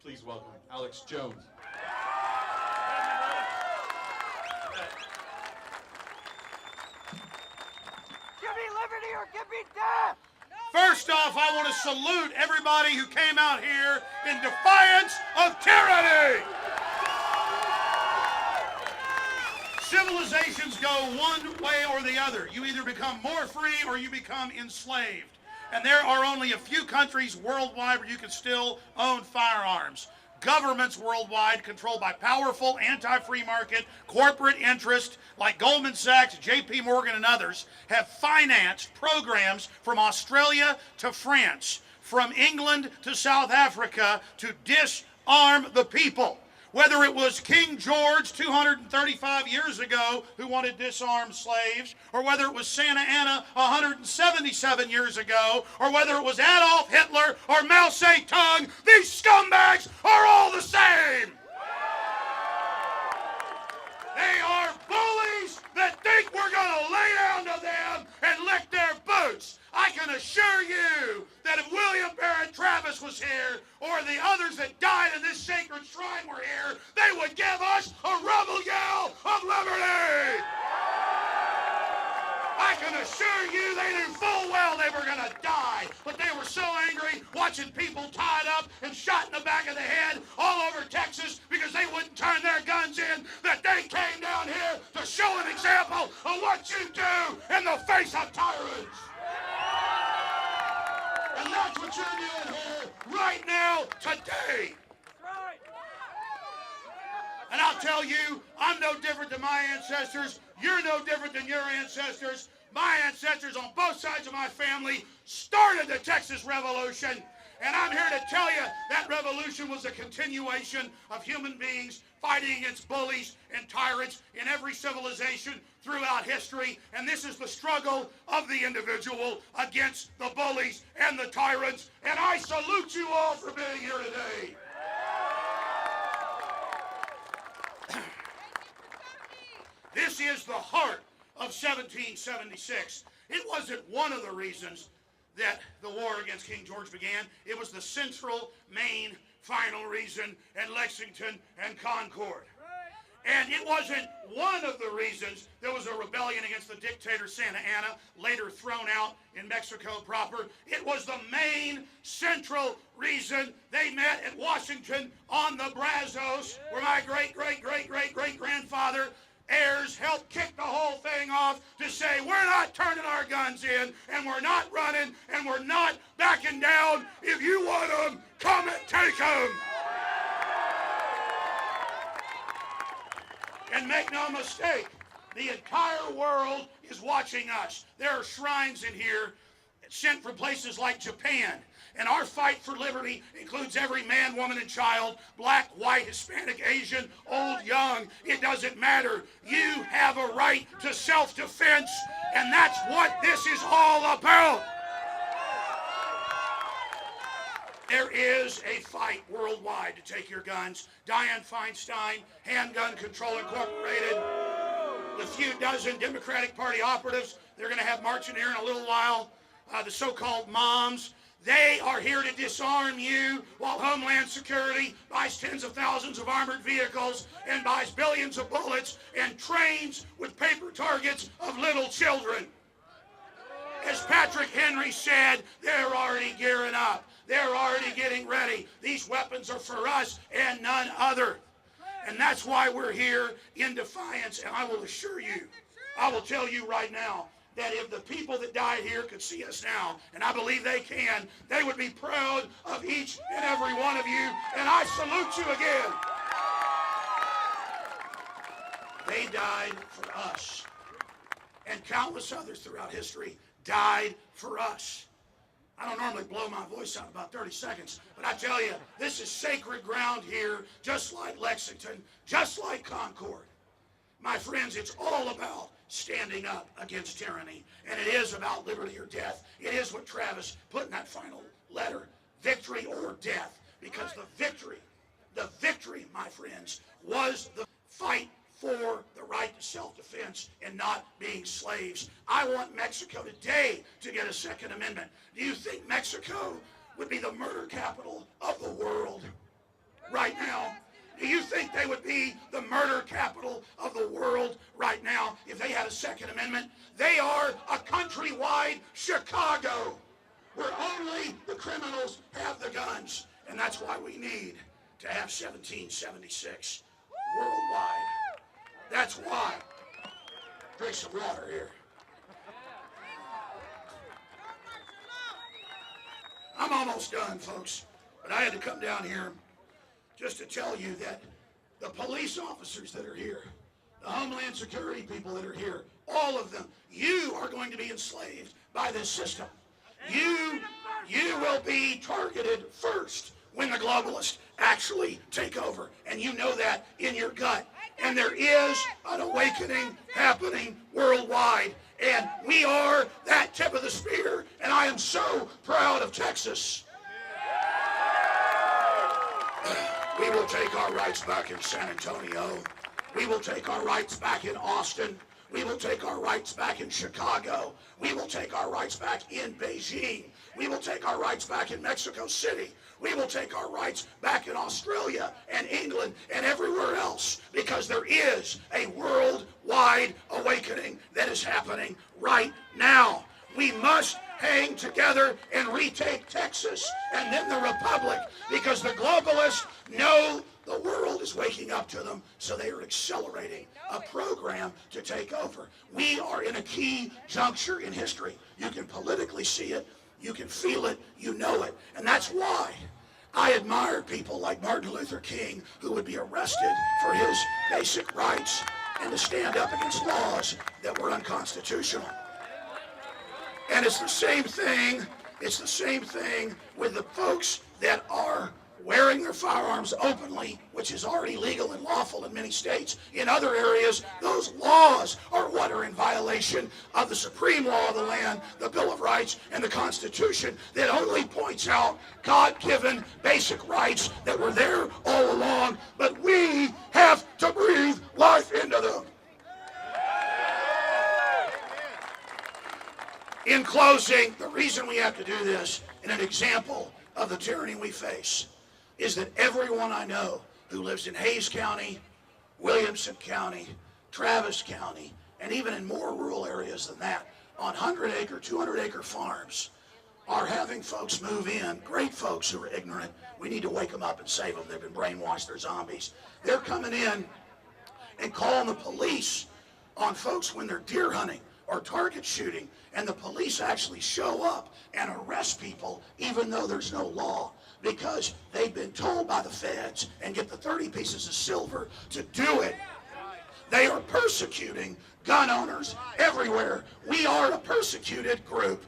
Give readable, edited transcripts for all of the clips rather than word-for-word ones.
Please welcome Alex Jones. Give me liberty or give me death! First off, I want to salute everybody who came out here in defiance of tyranny. Civilizations go one way or the other. You either become more free or you become enslaved. And there are only a few countries worldwide where you can still own firearms. Governments worldwide controlled by powerful anti-free market corporate interests like Goldman Sachs, JP Morgan, and others have financed programs from Australia to France, from England to South Africa to disarm the people. Whether it was King George 235 years ago who wanted to disarm slaves, or whether it was Santa Anna 177 years ago, or whether it was Adolf Hitler or Mao Zedong, these scumbags are all the same. They are bullies that think we're going to lay down to them and lick their boots. I can assure you that if William Barrett Travis was here, or the others that died in this sacred shrine were here, they would give us a rebel yell of liberty. I can assure you they knew full well they were going to die, but they were so angry watching people tied up and shot in the back of the head all over Texas because they wouldn't turn their guns in that they came down here to show an example of what you do in the face of tyrants. And that's what you're doing here right now, today. And I'll tell you, I'm no different than my ancestors. You're no different than your ancestors. My ancestors on both sides of my family started the Texas Revolution. And I'm here to tell you that revolution was a continuation of human beings fighting against bullies and tyrants in every civilization throughout history. And this is the struggle of the individual against the bullies and the tyrants. And I salute you all for being here today. This is the heart of 1776. It wasn't one of the reasons that the war against King George began. It was the central, main, final reason at Lexington and Concord. And it wasn't one of the reasons there was a rebellion against the dictator Santa Anna, later thrown out in Mexico proper. It was the main, central reason they met at Washington on the Brazos, where my great-great-great-great-great-grandfather heirs helped kick the whole thing off to say, we're not turning our guns in, and we're not running, and we're not backing down. If you want them, come and take them. And make no mistake, the entire world is watching us. There are shrines in here sent from places like Japan. And our fight for liberty includes every man, woman, and child, black, white, Hispanic, Asian, old, young. It doesn't matter. You have a right to self-defense, and that's what this is all about. There is a fight worldwide to take your guns. Dianne Feinstein, Handgun Control Incorporated, the few dozen Democratic Party operatives they're going to have marching here in a little while, the so-called moms. They are here to disarm you while Homeland Security buys tens of thousands of armored vehicles and buys billions of bullets and trains with paper targets of little children. As Patrick Henry said, they're already gearing up. They're already getting ready. These weapons are for us and none other. And that's why we're here in defiance. And I will assure you, I will tell you right now, that if the people that died here could see us now, and I believe they can, they would be proud of each and every one of you, and I salute you again. They died for us, and countless others throughout history died for us. I don't normally blow my voice out about 30 seconds, but I tell you, this is sacred ground here, just like Lexington, just like Concord. My friends, it's all about standing up against tyranny. And it is about liberty or death. It is what Travis put in that final letter, victory or death. Because the victory, my friends, was the fight for the right to self-defense and not being slaves. I want Mexico today to get a Second Amendment. Do you think Mexico would be the murder capital of the world? be the murder capital of the world right now if they had a Second Amendment. They are a countrywide Chicago where only the criminals have the guns. And that's why we need to have 1776 worldwide. That's why. Drink some water here. I'm almost done, folks. But I had to come down here just to tell you that the police officers that are here, the Homeland Security people that are here, all of them, you are going to be enslaved by this system. You will be targeted first when the globalists actually take over. And you know that in your gut. And there is an awakening happening worldwide. And we are that tip of the spear. And I am so proud of Texas. We will take our rights back in San Antonio. We will take our rights back in Austin. We will take our rights back in Chicago. We will take our rights back in Beijing. We will take our rights back in Mexico City. We will take our rights back in Australia and England and everywhere else, because there is a worldwide awakening that is happening right now. We must hang together and retake Texas and then the Republic, because the globalists know the world is waking up to them, so they are accelerating a program to take over. We are in a key juncture in history. You can politically see it, you can feel it, you know it. And that's why I admire people like Martin Luther King, who would be arrested for his basic rights and to stand up against laws that were unconstitutional. And it's the same thing with the folks that are wearing their firearms openly, which is already legal and lawful in many states. In other areas, those laws are what are in violation of the supreme law of the land, the Bill of Rights, and the Constitution, that only points out God-given basic rights that were there all along, but we have to breathe life into them. In closing, the reason we have to do this, in an example of the tyranny we face, is that everyone I know who lives in Hayes County, Williamson County, Travis County, and even in more rural areas than that, on 100-acre, 200-acre farms, are having folks move in, great folks who are ignorant. We need to wake them up and save them. They've been brainwashed, they're zombies. They're coming in and calling the police on folks when they're deer hunting or target shooting, and the police actually show up and arrest people even though there's no law, because they've been told by the feds and get the 30 pieces of silver to do it. They are persecuting gun owners everywhere. We are a persecuted group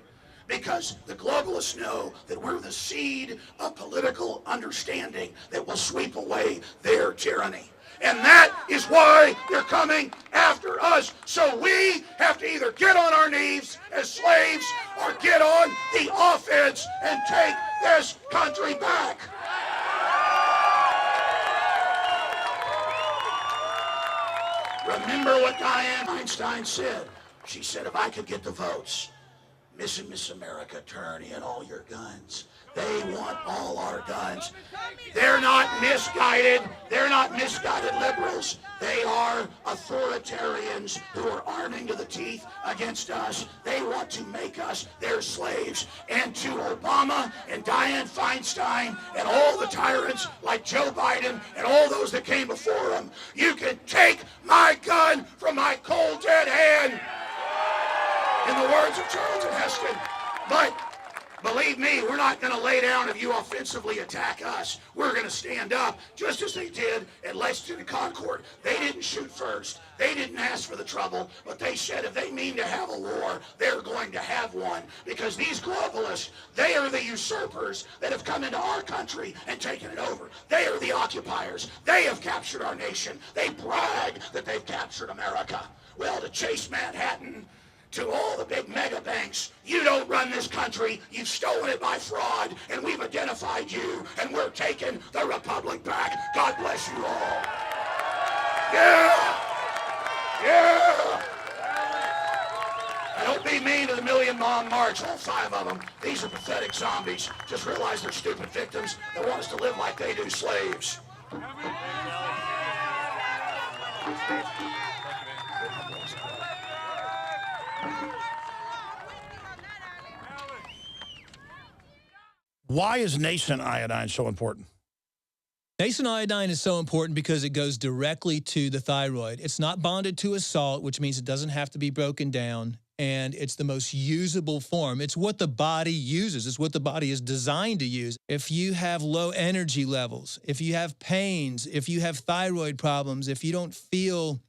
because the globalists know that we're the seed of political understanding that will sweep away their tyranny. And that is why they're coming after us. So we have to either get on our knees as slaves or get on the offense and take this country back. Remember what Dianne Feinstein said. She said, if I could get the votes, Miss and Miss America, turn in all your guns. They want all our guns. They're not misguided. They're not misguided liberals. They are authoritarians who are arming to the teeth against us. They want to make us their slaves. And to Obama and Dianne Feinstein and all the tyrants like Joe Biden and all those that came before him, you can take my gun from my cold dead hand, in the words of Charles and Heston. But believe me, we're not going to lay down if you offensively attack us. We're going to stand up, just as they did at Lexington and Concord. They didn't shoot first. They didn't ask for the trouble, but they said if they mean to have a war, they're going to have one. Because these globalists, they are the usurpers that have come into our country and taken it over. They are the occupiers. They have captured our nation. They brag that they've captured America. Well, to chase Manhattan, to all the big mega banks, you don't run this country, you've stolen it by fraud, and we've identified you, and we're taking the republic back. God bless you all. Yeah! Yeah! And don't be mean to the Million Mom March, all 5 of them. These are pathetic zombies. Just realize they're stupid victims that want us to live like they do, slaves. Why is nascent iodine so important? Nascent iodine is so important because it goes directly to the thyroid. It's not bonded to a salt, which means it doesn't have to be broken down, and it's the most usable form. It's what the body uses. It's what the body is designed to use. If you have low energy levels, if you have pains, if you have thyroid problems, if you don't feel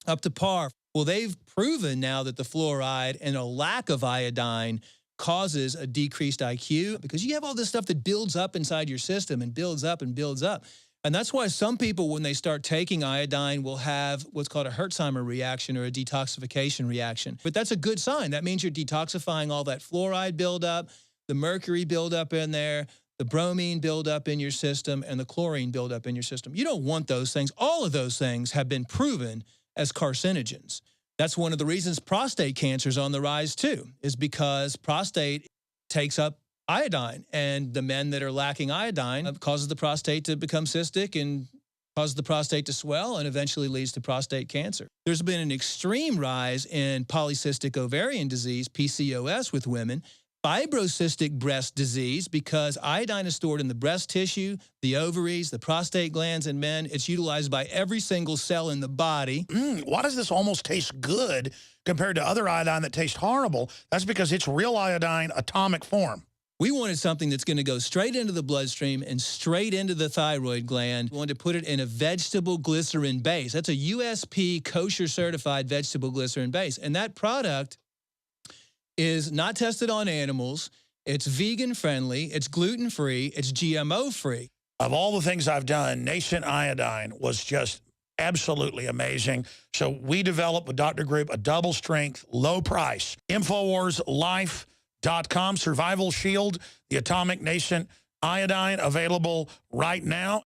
up to par, well, they've proven now that the fluoride and a lack of iodine causes a decreased IQ because you have all this stuff that builds up inside your system and builds up and builds up. And that's why some people, when they start taking iodine, will have what's called a Herxheimer reaction or a detoxification reaction. But that's a good sign. That means you're detoxifying all that fluoride buildup, the mercury buildup in there, the bromine buildup in your system, and the chlorine buildup in your system. You don't want those things. All of those things have been proven as carcinogens. That's one of the reasons prostate cancer is on the rise too, is because prostate takes up iodine, and the men that are lacking iodine causes the prostate to become cystic and causes the prostate to swell and eventually leads to prostate cancer. There's been an extreme rise in polycystic ovarian disease, PCOS, with women, fibrocystic breast disease, because iodine is stored in the breast tissue, the ovaries, the prostate glands in men. It's utilized by every single cell in the body. Why does this almost taste good compared to other iodine that tastes horrible? That's because it's real iodine atomic form. We wanted something that's going to go straight into the bloodstream and straight into the thyroid gland. We wanted to put it in a vegetable glycerin base. That's a USP kosher certified vegetable glycerin base. And that product is not tested on animals. It's vegan friendly. It's gluten free. It's GMO free. Of all the things I've done, nascent iodine was just absolutely amazing. So we developed with Dr. Group a double strength, low price. InfoWarsLife.com, Survival Shield, the atomic nascent iodine, available right now.